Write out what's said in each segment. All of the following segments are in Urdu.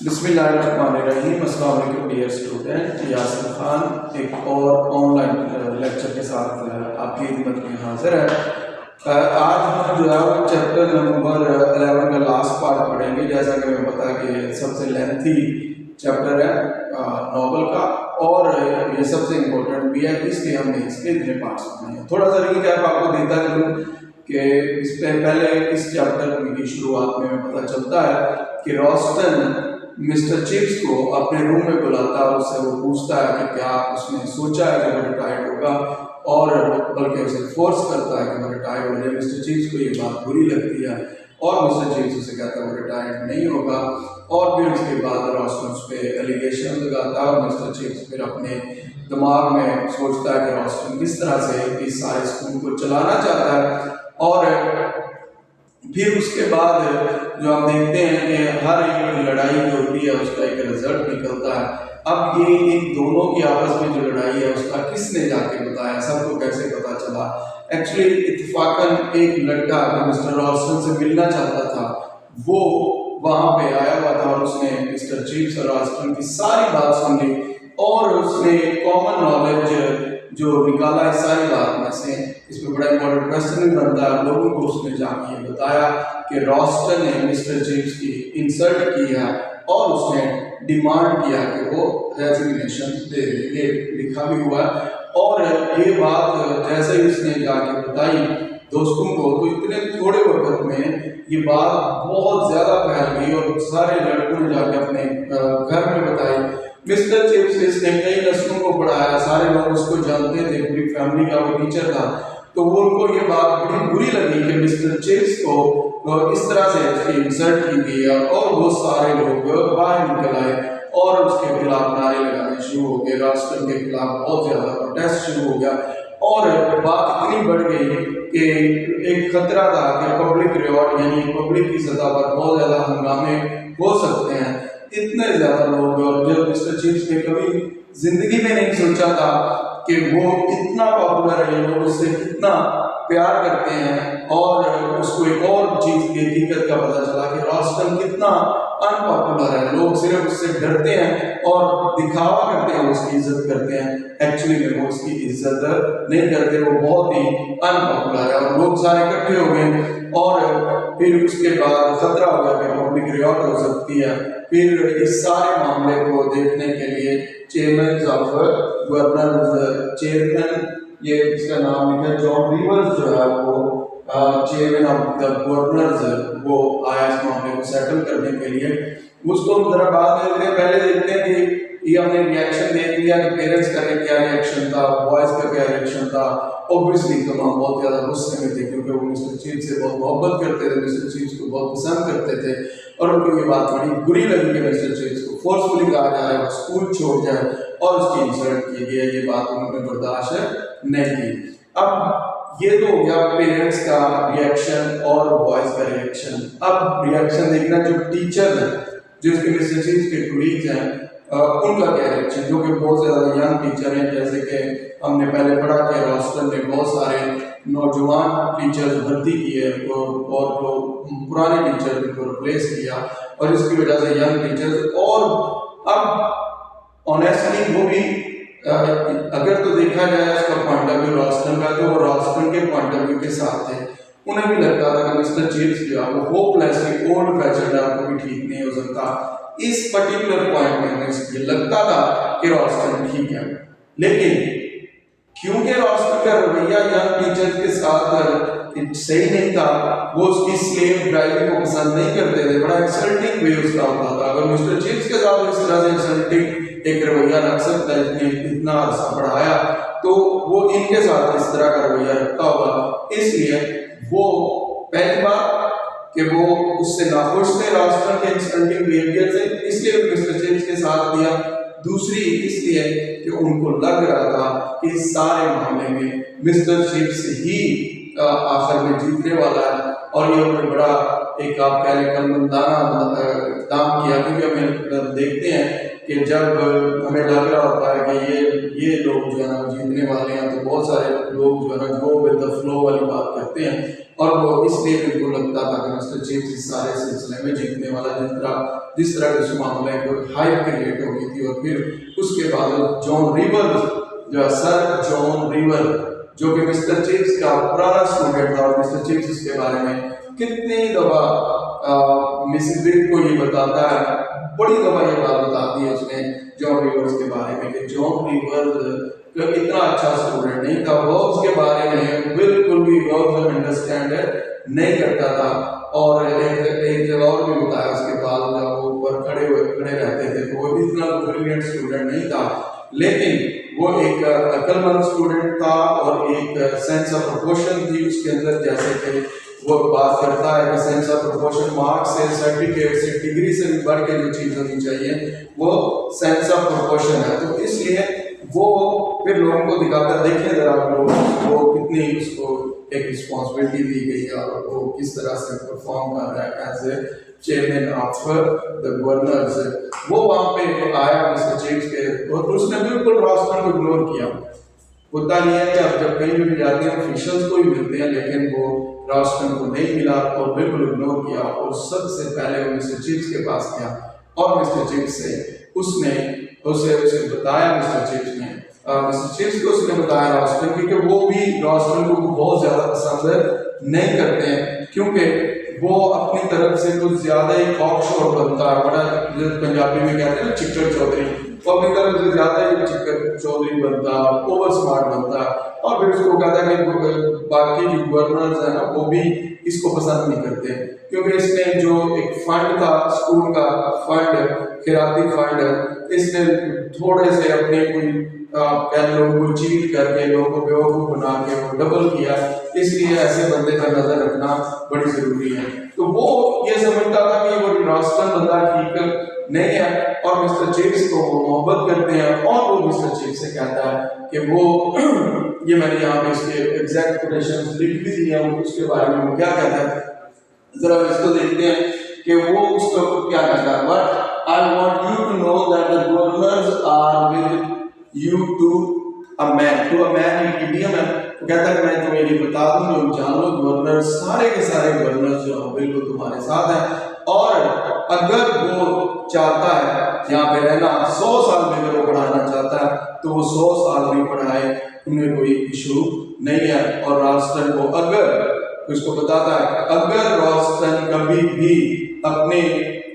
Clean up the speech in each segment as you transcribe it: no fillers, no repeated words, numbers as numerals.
بسم اللہ الرحمن الرحیم۔ السلام علیکم ڈیئر اسٹوڈنٹ، یاسر خان ایک اور آن لائن لیکچر کے ساتھ آپ کی خدمت میں حاضر ہے۔ آج ہم جو ہے چیپٹر نمبر 11 کا لاسٹ پارٹ پڑھیں گے۔ جیسا کہ ہمیں پتا ہے کہ سب سے لینتھی چیپٹر ہے ناول کا، اور یہ سب سے امپورٹنٹ بھی ہے، اس لیے ہم نے اس کے اتنے پارٹس پڑھے ہیں۔ تھوڑا سا ریکیپ آپ کو دیتا چلوں کہ اس سے پہلے اس چیپٹر کی شروعات میں ہمیں پتہ چلتا ہے کہ روسٹن مسٹر چپس کو اپنے روم میں بلاتا ہے، اس سے وہ پوچھتا ہے کہ کیا اس نے سوچا ہے کہ وہ ریٹائرڈ ہوگا، اور بلکہ اسے فورس کرتا ہے کہ وہ ریٹائرڈ ہو جائے۔ مسٹر چپس کو یہ بات بری لگتی ہے اور مسٹر چپس اسے کہتا ہے وہ ریٹائرڈ نہیں ہوگا، اور پھر اس کے بعد روسٹن اس پہ ایلیگیشن لگاتا ہے، اور مسٹر چپس پھر اپنے دماغ میں سوچتا ہے کہ روسٹن کس طرح سے اس سارے اسکول کو چلانا چاہتا ہے، اور پھر اس کے بعد جو ہم دیکھتے ہیں کہ ہر ایک لڑائی جو ہوتی ہے اس کا ایک رزلٹ نکلتا ہے۔ اب یہ ان دونوں کی آپس میں جو لڑائی ہے اس کا کس نے جا کے بتایا، سب کو کیسے پتا چلا؟ ایکچولی اتفاقاً ایک لڑکا جو مسٹر روسٹن سے ملنا چاہتا تھا وہ وہاں پہ آیا ہوا تھا، اور اس نے مسٹر چپس اور روسٹن کی ساری بات سن لی، اور اس نے کامن نالج جو نکالا ہے ساری بات میں سے۔ اس میں بڑا امپورٹنٹ کوسچن بھی بنتا ہے، لوگوں کو اس نے جا کے یہ بتایا کہ روسٹن نے مسٹر چپس کی انسلٹ کی ہے، اور اس نے ڈیمانڈ کیا کہ وہ ریزگنیشن دے دے۔ یہ لکھا بھی ہوا ہے، اور یہ بات جیسے ہی اس نے جا کے بتائی دوستوں کو، تو اتنے تھوڑے وقت میں یہ بات بہت زیادہ پھیل گئی، اور سارے لڑکوں نے جا کے اپنے گھر میں بتائی۔ مسٹر چپس اس نے کئی نسلوں کو پڑھایا، سارے لوگ اس کو جانتے تھے، پوری فیملی کا وہ ٹیچر تھا، تو وہ ان کو یہ بات بڑی بری لگی کہ مسٹر چپس کو اس طرح سے اس کی انسلٹ کی گئی ہے، اور وہ سارے لوگ باہر نکل آئے اور اس کے خلاف نعرے لگانے شروع ہو گئے، روسٹن کے خلاف بہت زیادہ پروٹیسٹ شروع ہو گیا، اور بات اتنی بڑھ گئی کہ ایک خطرہ تھا کہ پبلک ریوارڈ یعنی پبلک کی سطح پر بہت زیادہ ہنگامے ہو سکتے ہیں۔ اتنے زیادہ لوگ، اور جو مسٹر چپس نے کبھی زندگی میں نہیں سوچا تھا کہ وہ اتنا پاپولر ہے، لوگ اس سے کتنا پیار کرتے ہیں، اور اس کو ایک اور چیز کی حقیقت کا پتہ چلا کہ روسٹن کتنا ان پاپولر ہے، لوگ صرف اس سے ڈرتے ہیں اور دکھاوا کرتے ہیں، اس کی عزت کرتے ہیں، ایکچولی میں وہ اس کی عزت نہیں کرتے، وہ بہت ہی ان پاپولر ہے، اور لوگ سارے اکٹھے ہو گئے، اور پھر اس کے بعد خطرہ ہو گیا کہ پبلک ریوارڈ ہو سکتی ہے۔ پھر اس سارے معاملے کو دیکھنے کے لیے چیئرمین آف گورنرز، چیئرمین یہ اس کا نام لکھا ہے جان ریورز جو ہے وہ چیئرمین آف دا گورنرز، وہ آیا اس معاملے کو سیٹل کرنے کے لیے۔ اس کو ہم ذرا بعد میں دیکھتے ہیں، پہلے دیکھتے ہیں کہ یہ ہم نے ریئیکشن دیکھ لیا کہ پیرنٹس کا کیا ریئیکشن تھا، بوائز کا کیا ریئیکشن تھا۔ اوبویسلی تمام بہت زیادہ غصے میں تھے، کیونکہ وہ مسٹر چپس سے بہت محبت کرتے تھے، مسٹر چپس کو بہت پسند کرتے تھے، اور ان کو یہ بات بڑی بری لگی کہ مسٹر چپس کو فورسفلی کہا جائے وہ اسکول چھوڑ جائے اور اس کی انسلٹ کی گئی۔ یہ بات انہوں نے برداشت نہیں کی۔ اب یہ تو ہو گیا پیرنٹس کا ریئیکشن اور بوائز کا ریئیکشن۔ اب ریئیکشن دیکھنا جو ٹیچر ہیں، جو اس کے مسٹر چپس کے کولیگز ہیں، ان کا کیا ریئیکشن، جو کہ بہت زیادہ ینگ ٹیچر ہیں۔ جیسے کہ ہم نے پہلے پڑھا کہ روسٹن نے بہت سارے نوجوان ٹیچرز بھرتی کیے، اور جو پرانے ٹیچر ان کو ریپلیس کیا، اور اس کی وجہ سے ینگ ٹیچرز، اور اب آنیسٹلی وہ بھی اگر تو دیکھا جائے اس کا پوائنٹ آف ویو روسٹن کا، تو وہ روسٹن کے پوائنٹ آف ویو کے ساتھ تھے۔ انہیں بھی لگتا تھا کہ مسٹر چپس جو ہے وہ ہوپ لیسلی اولڈ فیشنڈ ہے، کو بھی ٹھیک نہیں ہو سکتا۔ اس پرٹیکولر پوائنٹ میں ہمیں یہ لگتا تھا کہ روسٹن ٹھیک ہے، لیکن کیونکہ روسٹن کا رویہ ینگ ٹیچرز کے ساتھ صحیح نہیں تھا، وہ اس کی سلیو ڈرائیونگ کو پسند نہیں کرتے تھے، بڑا انسلٹنگ وے اس کا ہوتا تھا۔ اگر مسٹر چپس کے ساتھ اس طرح سے انسلٹنگ ایک رویہ رکھ سکتا ہے، جس نے اتنا عرصہ پڑھایا، تو وہ ان کے ساتھ اس طرح کا رویہ رکھتا ہوگا۔ اس لیے وہ پہلی بات کہ وہ اس سے ناخوش تھے روسٹن کے انسلٹنگ بیہیویئر سے، اس لیے مسٹر چپس کے ساتھ دیا۔ دوسری اس لیے کہ ان کو لگ رہا تھا کہ اس سارے معاملے میں مسٹر چپس ہی آخر میں جیتنے والا ہے، اور یہ بڑا ایک آپ کہہ لیں کلمندانہ اقدام کیا، کیونکہ ہمیں دیکھتے ہیں کہ جب ہمیں لگ رہا ہوتا ہے کہ یہ لوگ جو ہے نا جیتنے والے ہیں، تو بہت سارے لوگ جو ہے نا گو ود دا فلو والی بات کرتے ہیں، اور وہ اس لیے ان کو لگتا تھا کہ مسٹر چیف اس سارے سلسلے میں جیتنے والا، جس طرح اس معاملے کو ہائپ کریٹ ہو گئی تھی۔ اور پھر اس کے بعد جان ریور، جو سر جان ریور، جو کہ مسٹر چیفز کا پرانا اسٹوڈنٹ تھا، اور مسٹر چیفز اس کے بارے میں کتنی دفعہ مسز وگ کو یہ بتاتا ہے، بڑی دفعہ یہ بات بتاتی ہے اس نے جان ریورز کے بارے میں کہ جان ریور اتنا اچھا اسٹوڈنٹ نہیں تھا، وہ اس کے بارے میں بالکل بھی غور انڈرسٹینڈ نہیں کرتا تھا۔ اور ایک جگہ اور بھی بتایا اس کے بعد جب وہ اوپر کھڑے رہتے تھے، تو وہ بھی اتنا بریلینٹ اسٹوڈنٹ نہیں تھا، لیکن وہ ایک عقل مند اسٹوڈنٹ تھا، اور ایک سینس آف پروپورشن تھی اس کے اندر، جیسے کہ وہ بات کرتا ہے کہ سینس آف پروپورشن مارکس سے، سرٹیفکیٹ سے، ڈگری سے بھی بڑھ کے جو چیز ہونی چاہیے وہ سینس آف پروپورشن ہے۔ تو اس لیے وہ پھر لوگوں کو دکھاتا ہے، دیکھیں ذرا لوگ وہ کتنی اس کو ایک رسپانسبلٹی دی گئی ہے، اور وہ کس طرح سے پرفارم کر رہا ہے as a chairman of the governors. وہ وہاں پہ آیا مسٹر چیفز کے، اور اس نے بالکل راسٹن کو اگنور کیا۔ ہوتا نہیں ہے کہ آپ جب کہیں بھی جاتے ہیں آفیشلز کو ہی ملتے ہیں، لیکن وہ راسٹن کو نہیں ملا اور بالکل اگنور کیا، اور سب سے پہلے وہ مسٹر چیفز کے پاس گیا، اور مسٹر چیفز سے اس نے اسے بتایا، مسٹر چیفز کو اس نے بتایا راسٹن، کیونکہ وہ بھی راسٹن کو بہت زیادہ پسند نہیں کرتے ہیں، کیونکہ وہ اپنی طرف سے کچھ زیادہ ہی کاک شور بنتا ہے، بڑا پنجابی میں کہتے ہیں نا چکر چودھری، وہ اپنی طرف سے زیادہ ہی چکر چودھری بنتا، اوور اسمارٹ بنتا، اور پھر اس کو کہتا ہے کہ باقی جو گورنرز ہیں نا وہ بھی اس کو پسند نہیں کرتے، کیونکہ اس نے جو ایک فنڈ تھا اسکول کا فنڈ، خیراتی فنڈ، اس نے تھوڑے سے اپنے کوئی لوگوں کو چیٹ کر کے، لوگوں کو بیوقوف بنا کے وہ ڈبل کیا، اس لیے ایسے بندے کا نظر رکھنا بڑی ضروری ہے۔ تو وہ یہ سمجھتا تھا کہ وہ راسٹن بندہ ٹھیک نہیں ہے، اور مسٹر چیفز کو وہ محبت کرتے ہیں، اور وہ مسٹر چیفز سے کہتا ہے کہ وہ یہ میں نے یہاں پہ اس کے ایگزیکٹ کوٹیشنز لکھ بھی دی ہیں، اس کے بارے میں وہ کیا کہتا ہے، ذرا اس کو دیکھتے ہیں کہ وہ اس کو کیا کہتا ہے۔ But I want you to know that the governors are with you to a man ایک ایڈیم ہے، وہ کہتا ہے کہ میں تمہیں یہ بتا دوں، جو جان لو گورنر سارے کے سارے گورنر جو ہیں بالکل تمہارے ساتھ ہیں، اور اگر وہ چاہتا ہے یہاں پہ رہنا 100 سال میں اگر وہ پڑھانا چاہتا ہے تو وہ 100 سال بھی پڑھائے، انہیں کوئی ایشو نہیں ہے۔ اور راسٹن کو اگر اس کو بتاتا ہے اگر راسٹن کبھی بھی اپنے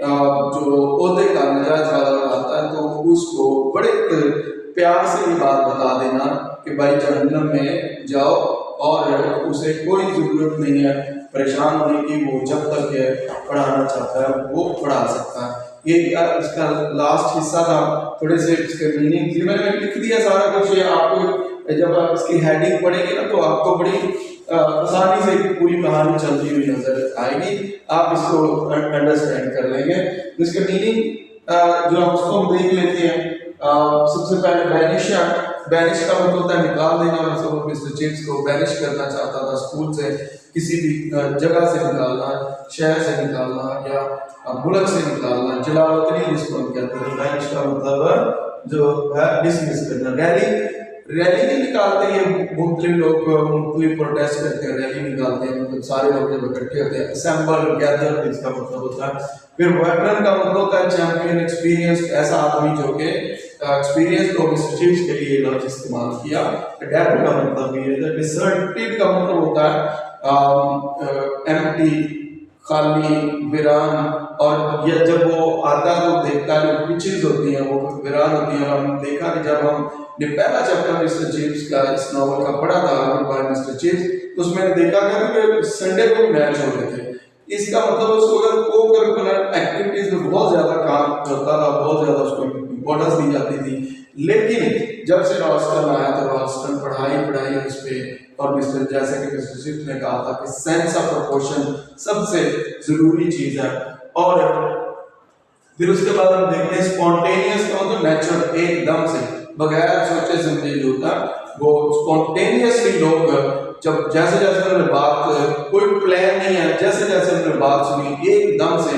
جو عہدے کا نجائز فائدہ اٹھاتا ہے تو اس کو بڑے پیار سے یہ بات بتا دینا کہ بھائی جہنم میں جاؤ، اور اسے کوئی ضرورت نہیں ہے پریشان ہونے کی، وہ جب تک پڑھانا چاہتا ہے وہ پڑھا سکتا ہے۔ یہ اس کا لاسٹ حصہ تھا، تھوڑے سے اس کے میننگ میں نے لکھ دیا سارا کچھ، یہ آپ کو جب آپ اس کی ہیڈنگ پڑھیں گے نا تو آپ کو بڑی آسانی سے پوری کہانی چلتی ہوئی نظر آئے گی، آپ اس کو انڈرسٹینڈ کر لیں گے۔ اس کا میننگ جو ہم اس کو ہم دیکھ لیتے ہیں، سب سے پہلے بینش کا مطلب ہوتا ہے نکال دینا، مطلب مسٹر چیفز کو بینش کرنا چاہتا تھا اسکول سے، کسی بھی جگہ سے نکالنا، شہر سے نکالنا یا ملک سے نکالنا، جلاوطنی جس کو ہم کہتے ہیں۔ بینش کا مطلب جو ہے ڈسمس کرنا۔ ریلی نہیں نکالتے، یہ مختلف لوگ مختلف پروٹیسٹ کرتے ہیں، ریلی نکالتے ہیں، مطلب سارے لوگ جب اکٹھے ہوتے ہیں، اسمبل گیدر اس کا مطلب ہوتا ہے۔ پھر ویٹرن کا مطلب ہوتا ہے چیمپئن، ایکسپیرینس، ایسا آدمی جو کہ ایکسپیرینس کو مسٹر چیفز کے لیے لفظ استعمال کیا۔ ڈیڈ کا مطلب یہ ہے، ڈسرٹڈ کا مطلب ہوتا ہے ایمٹی، خالی، ویران، اور یہ جب وہ آتا ہے تو دیکھتا ہے جو پچز ہوتی ہیں وہ ویران ہوتی ہیں۔ اور ہم نے دیکھا کہ جب ہم نے پہلا چیپٹر مسٹر چیفز کا اس ناول کا پڑھا تھا بائی مسٹر چیفز، تو اس میں نے دیکھا کہ سنڈے کو میچ ہو رہے تھے۔ اس کا مطلب اس کو اگر کو کریکولر ایکٹیویٹیز میں بہت زیادہ کام ہوتا تھا، بہت زیادہ اس کو امپورٹنس دی جاتی تھی، لیکن جب سے راسٹن آیا تو راسٹن پڑھائی اس پہ، اور مسٹر جیسے کہ مسٹر چیفز نے کہا تھا کہ سینس آف پروپورشن سب سے ضروری چیز ہے۔ اور پھر اس کے بعد ہم دیکھتے ہیں اسپونٹینیس کا مطلب نیچرل، ایک دم سے بغیر سوچے سمجھے جو ہوتا وہ اسپونٹینیسلی لوگ جب جیسے جیسے انہوں نے بات، کوئی پلان نہیں ہے، جیسے جیسے انہوں نے بات سنی ایک دم سے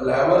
11,